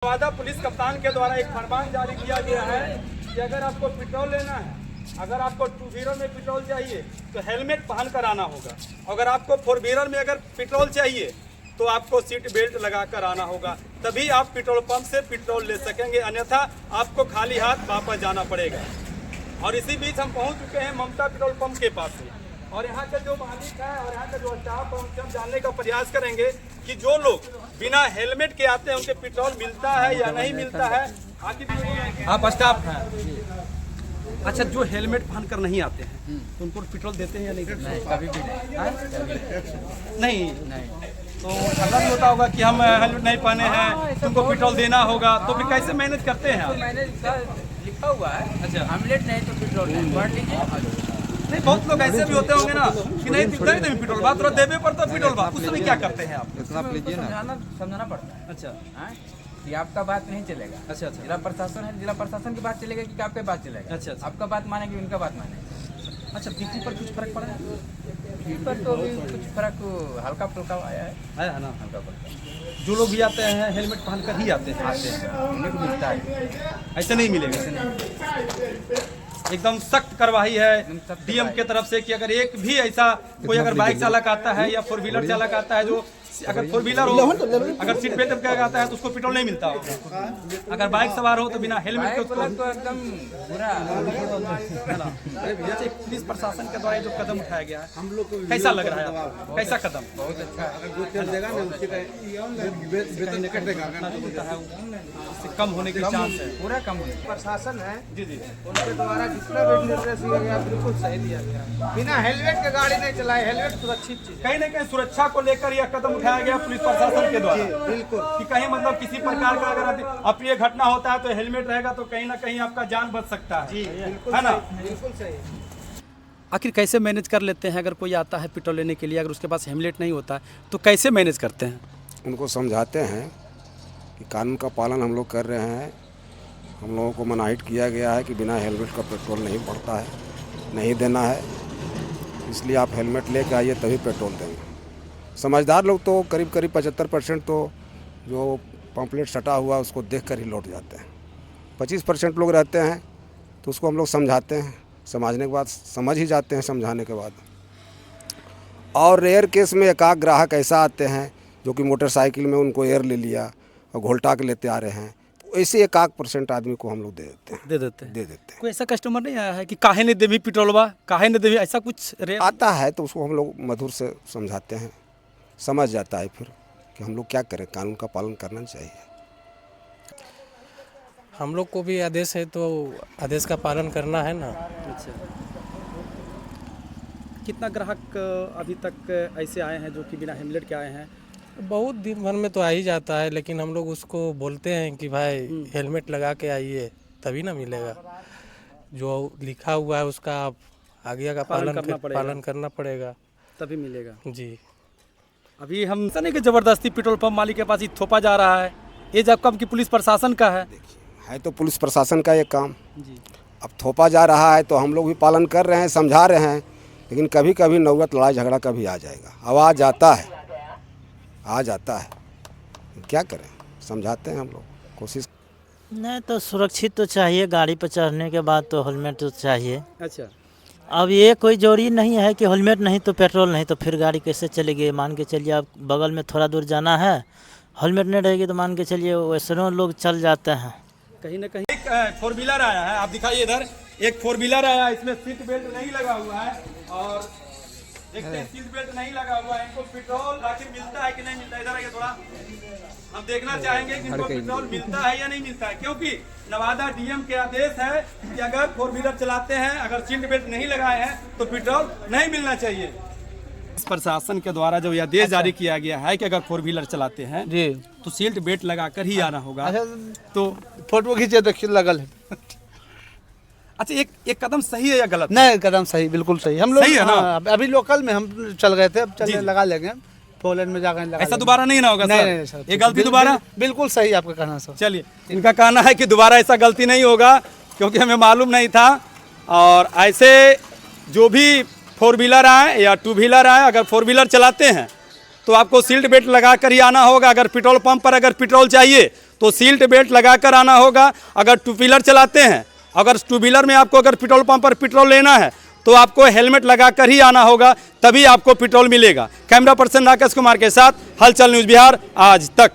Nawada police कप्तान के द्वारा एक फरमान जारी किया गया है कि अगर आपको पेट्रोल लेना है, अगर आपको टू व्हीलर में पेट्रोल चाहिए तो हेलमेट पहन कर आना होगा। अगर आपको फोर व्हीलर में अगर पेट्रोल चाहिए तो आपको सीट बेल्ट लगा कर आना होगा, तभी आप पेट्रोल पंप से पेट्रोल ले सकेंगे, अन्यथा आपको खाली हाथ वापस जाना पड़ेगा। और इसी बीच हम पहुंच चुके हैं ममता पेट्रोल पंप के पास में, और यहाँ का जो मालिक है और यहाँ का जो स्टाफ है उनसे हम जानने का प्रयास करेंगे कि जो लोग बिना हेलमेट के आते हैं उनके पेट्रोल मिलता है या नहीं मिलता है। आखिर आप स्टाफ हैं, अच्छा, जो हेलमेट पहन कर नहीं आते हैं तो उनको पेट्रोल देते हैं या नहीं? कभी भी नहीं। तो ऐसा भी होता होगा कि हम हेलमेट नहीं पहने हैं, तुमको पेट्रोल देना होगा, तो फिर कैसे मैनेज करते हैं आप? मैंने लिखा हुआ है, अच्छा, हेलमेट नहीं तो पेट्रोल नहीं, पढ़ लीजिए। नहीं, बहुत लोग ऐसे भी होते होंगे ना कि नहीं दे पेट्रोल बात थोड़ा देवे पर तो पेट्रोल बात, उस समय क्या करते हैं आप? समझाना पड़ता है। अच्छा, कि आपका बात नहीं चलेगा। अच्छा, जिला प्रशासन है, जिला प्रशासन की बात चलेगा कि आपके बात चलेगा। अच्छा, आपका बात मानेंगे, उनका बात मानेंगे। अच्छा, बिजली पर कुछ फर्क पड़ा है? बिजली पर तो अभी कुछ फर्क हल्का फुल्का आया है ना? हल्का फुल्का। जो लोग भी आते हैं हेलमेट पहन कर ही आते हैं, उन्हें को मिलता है, ऐसे नहीं मिलेगा। एकदम सख्त कार्रवाई है डीएम के तरफ से कि अगर एक भी ऐसा कोई अगर बाइक चालक आता है या फोर व्हीलर चालक आता है, जो अगर फोर व्हीलर हो अगर सीट बेल्ट लगा आता है तो उसको पेट्रोल नहीं मिलता होगा। अगर बाइक सवार हो तो बिना हेलमेट के उसको तो एकदम बुरा। जैसे पुलिस प्रशासन के द्वारा जो कदम उठाया गया है, हम लोग को कैसा लग रहा है आपको? कैसा कदम? बहुत अच्छा। इससे कम होने के चांस है, पूरा कम होने। प्रशासन है जी जी, उनके द्वारा जितना भी निर्देश दिया गया बिल्कुल सही दिया गया। बिना हेलमेट के गाड़ी नहीं चलाए, हेलमेट सुरक्षित चीज। कहीं न कहीं सुरक्षा को लेकर यह कदम उठाया गया पुलिस प्रशासन के द्वारा, बिल्कुल, कि कहीं मतलब किसी प्रकार का अगर अप्रिय घटना होता है तो हेलमेट रहेगा तो कहीं ना कहीं आपका जान बच सकता है, है ना? बिल्कुल सही। आखिर कैसे मैनेज कर लेते हैं? अगर कोई आता है पेट्रोल लेने के लिए, अगर उसके पास हेलमेट नहीं होता है तो कैसे मैनेज करते हैं? उनको समझाते हैं कि कानून का पालन हम लोग कर रहे हैं, हम लोगों को मनाहित किया गया है कि बिना हेलमेट का पेट्रोल नहीं पड़ता है, नहीं देना है, इसलिए आप हेलमेट लेके आइए तभी पेट्रोल देंगे। समझदार लोग तो करीब 75% तो जो पम्पलेट सटा हुआ उसको देखकर ही लौट जाते हैं। 25% लोग रहते हैं तो उसको हम लोग समझाते हैं, समझने के बाद समझ ही जाते हैं समझाने के बाद। और रेयर केस में एकाक ग्राहक ऐसा आते हैं जो कि मोटरसाइकिल में उनको एयर ले लिया और घोलटा के लेते आ रहे हैं, तो ऐसे 1% आदमी को हम लोग दे देते हैं। कोई ऐसा कस्टमर नहीं आया है कि काहे ने देवी पेट्रोलवा, काहे ने देवी, ऐसा कुछ आता है तो उसको हम लोग मधुर से समझाते हैं, समझ जाता है फिर कि हम लोग क्या करें, कानून का पालन करना चाहिए। हम लोग को भी आदेश है तो आदेश का पालन करना है ना। अच्छा, कितना ग्राहक अभी तक ऐसे आए हैं जो कि बिना हेलमेट के आए हैं? बहुत दिन भर में तो आ ही जाता है, लेकिन हम लोग उसको बोलते हैं कि भाई हेलमेट लगा के आइए तभी ना मिलेगा। जो लिखा हुआ है उसका आप आगे का पालन करना पड़ेगा तभी मिलेगा जी। अभी हम सने के जबरदस्ती पेट्रोल पंप मालिक के पास ही थोपा जा रहा है, ये जब कब की पुलिस प्रशासन का है तो पुलिस प्रशासन का ये काम जी। अब थोपा जा रहा है तो हम लोग भी पालन कर रहे हैं, समझा रहे हैं, लेकिन कभी कभी नौबत लड़ाई झगड़ा कभी आ जाएगा, आवाज़ आ जाता है, क्या करें, समझाते हैं हम लोग, कोशिश। नहीं तो सुरक्षित तो चाहिए, गाड़ी पर चढ़ने के बाद तो हेलमेट तो चाहिए। अच्छा, अब ये कोई जरूरी नहीं है कि हेलमेट नहीं तो पेट्रोल नहीं, तो फिर गाड़ी कैसे चलेगी? मान के चलिए आप बगल में थोड़ा दूर जाना है, हेलमेट नहीं रहेगी तो मान के चलिए वैसे लोग चल जाते हैं। कहीं ना कहीं एक फोर व्हीलर आया है, आप दिखाइए इधर, एक फोर व्हीलर आया है, इसमें सीट बेल्ट नहीं लगा हुआ है, और देखते हैं सीट बेल्ट नहीं लगा हुआ है, इनको पेट्रोल आखिर मिलता है कि नहीं मिलता है? इधर आइए थोड़ा, हम देखना चाहेंगे कि इनको पेट्रोल मिलता है या नहीं मिलता है, क्योंकि नवादा डीएम के आदेश है कि अगर फोर व्हीलर चलाते हैं, अगर सीट बेल्ट नहीं लगाए हैं तो पेट्रोल नहीं मिलना चाहिए। प्रशासन के द्वारा जो आदेश जारी किया गया है कि अगर फोर व्हीलर चलाते हैं जी तो सीट बेल्ट लगाकर ही आना होगा। अच्छा, तो फोटो खींचे तो लगल है। अच्छा, एक कदम सही है या गलत? नहीं, कदम सही, बिल्कुल सही। हम लोग सही है ना? अभी लोकल में हम चल गए थे, अब चलिए लगा लेंगे, पोलैंड में जाकर लगा ऐसा दोबारा नहीं ना होगा सर? नहीं सर, ये गलती दोबारा? बिल्कुल सही आपका कहना सर। चलिए, इनका कहना है कि दोबारा ऐसा गलती नहीं होगा, क्योंकि हमें मालूम नहीं था। और ऐसे जो भी फोर व्हीलर आए या टू व्हीलर आए, अगर फोर व्हीलर चलाते हैं तो आपको सीट बेल्ट लगा कर ही आना होगा। अगर पेट्रोल पंप पर अगर पेट्रोल चाहिए तो सीट बेल्ट लगाकर आना होगा। अगर टू व्हीलर चलाते हैं, अगर टू व्हीलर में आपको अगर पेट्रोल पंप पर पेट्रोल लेना है तो आपको हेलमेट लगाकर ही आना होगा, तभी आपको पेट्रोल मिलेगा। कैमरा पर्सन राकेश कुमार के साथ हलचल न्यूज़ बिहार आज तक।